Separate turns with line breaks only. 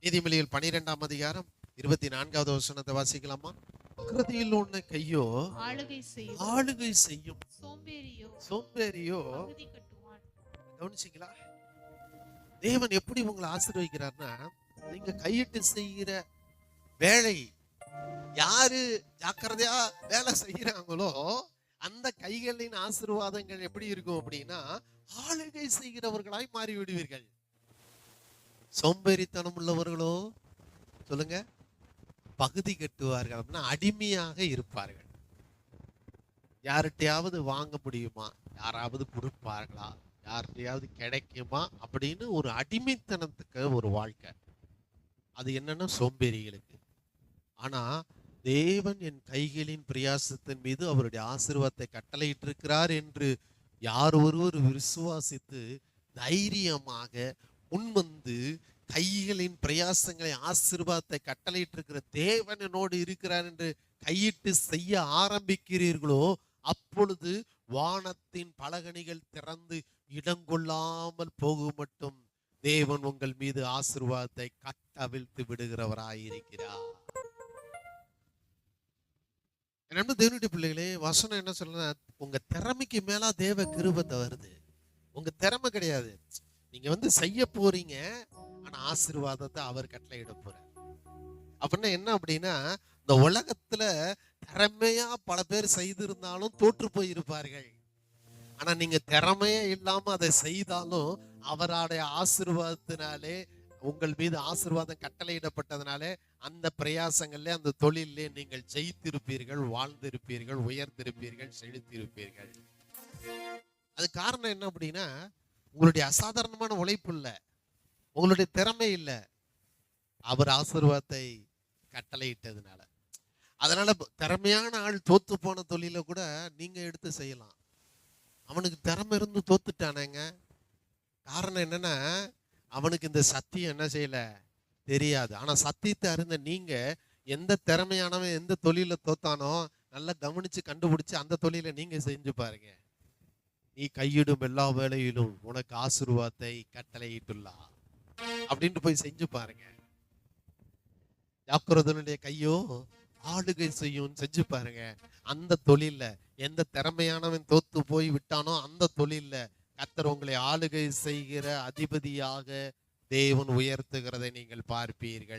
நீதிமொழிகள் 12ஆம் அதிகாரம் 24வது வசனத்தை வாசிக்கலாமா? கிருதியில் உன்னை கையோ ஆளுகை செய்யும், சோம்பேறியோ
பகுதி கட்டுவான்.
கவனிச்சீங்களா? தேவன் எப்படி உங்களை ஆசீர்வதிக்கிறார்னா, நீங்க கையிட்டு செய்கிற வேலை யாரு ஜாக்கிரதையா வேலை செய்யறாங்களோ அந்த கைகளின் ஆசீர்வாதங்கள் எப்படி இருக்கும் அப்படின்னா, ஆளுகை செய்கிறவர்களாய் மாறி விடுவீர்கள். சோம்பேறித்தனம் உள்ளவர்களோ சொல்லுங்க, பகுதி கட்டுவார்கள். அப்படின்னா அடிமையாக இருப்பார்கள். யார்கிட்டையாவது வாங்க முடியுமா, யாராவது கொடுப்பார்களா, யார்கிட்டையாவது கிடைக்குமா அப்படின்னு ஒரு அடிமைத்தனத்துக்கு ஒரு வாழ்க்கை. அது என்னன்னா சோம்பேறிகளுக்கு. ஆனா தேவன் என் கைகளின் பிரயாசத்தின் மீது அவருடைய ஆசீர்வாதத்தை கட்டளையிட்டிருக்கிறார் என்று யார் ஒருவர் விசுவாசித்து தைரியமாக முன்வந்து கைகளின் பிரயாசங்களை ஆசீர்வாதத்தை கட்டளையிட்டிருக்கிற தேவன் என்னோடு இருக்கிறார் என்று கையிட்டு செய்ய ஆரம்பிக்கிறீர்களோ, அப்பொழுது வானத்தின் பலகணிகள் திறந்து இடங்கொள்ளாமல் போகும் மட்டும் தேவன் உங்கள் மீது ஆசீர்வாதத்தை கட்டவிழ்த்து விடுகிறவராயிருக்கிறார். என்ன தேவனுடைய பிள்ளைகளே, வசனம் என்ன சொல்ல, உங்க திறமைக்கு மேல தேவ கிருபை வருது. உங்க திறமை கிடையாது, நீங்க செய்ய போறீங்க. ஆனா ஆசீர்வாதத்தை அவர் கட்டளையிட போறார். அப்படின்னா என்ன அப்படின்னா, இந்த உலகத்துல திறமையா பல பேர் செய்திருந்தாலும் தோற்று போயிருப்பார்கள். ஆனா நீங்க திறமையே இல்லாம அதை செய்தாலும் அவருடைய ஆசீர்வாதத்தினாலே, உங்கள் மீது ஆசீர்வாதம் கட்டளையிடப்பட்டதுனாலே அந்த பிரயாசங்கள்ல அந்த தொழிலே நீங்கள் ஜெயித்திருப்பீர்கள், வாழ்ந்திருப்பீர்கள், உயர்ந்திருப்பீர்கள், செழித்திருப்பீர்கள். அது காரணம் என்ன அப்படின்னா, உங்களுடைய அசாதாரணமான உழைப்பு இல்லை, உங்களுடைய திறமை இல்லை, அவர் ஆசீர்வாதத்தை கட்டளையிட்டதுனால. அதனால திறமையான ஆள் தோத்து போன தொழில கூட நீங்க எடுத்து செய்யலாம். அவனுக்கு திறமை இருந்து தோத்துட்டானேங்க. காரணம் என்னன்னா, அவனுக்கு இந்த சத்தியம் என்ன செய்யல தெரியாது. ஆனா சத்தியத்தை அறிந்த நீங்க எந்த திறமையானவன் எந்த தொழில தோத்தானோ நல்லா கவனிச்சு கண்டுபிடிச்சு அந்த தொழிலை நீங்க செஞ்சு பாருங்க. நீ கையிடும் எல்லா வேலையிலும் உனக்கு ஆசீர்வாதத்தை கட்டளையிட்டுள்ளார் அப்படின்ட்டு போய் செஞ்சு பாருங்க. யாக்கோபனுடைய கையோ ஆளுகை செய்யும், செஞ்சு பாருங்க. அந்த தொழில்ல எந்த திறமையானவன் தோத்து போய் விட்டானோ அந்த தொழில்ல கர்த்தர் உங்களை ஆளுகை செய்கிற அதிபதியாக தேவன் உயர்த்துகிறதை நீங்கள் பார்ப்பீர்கள்.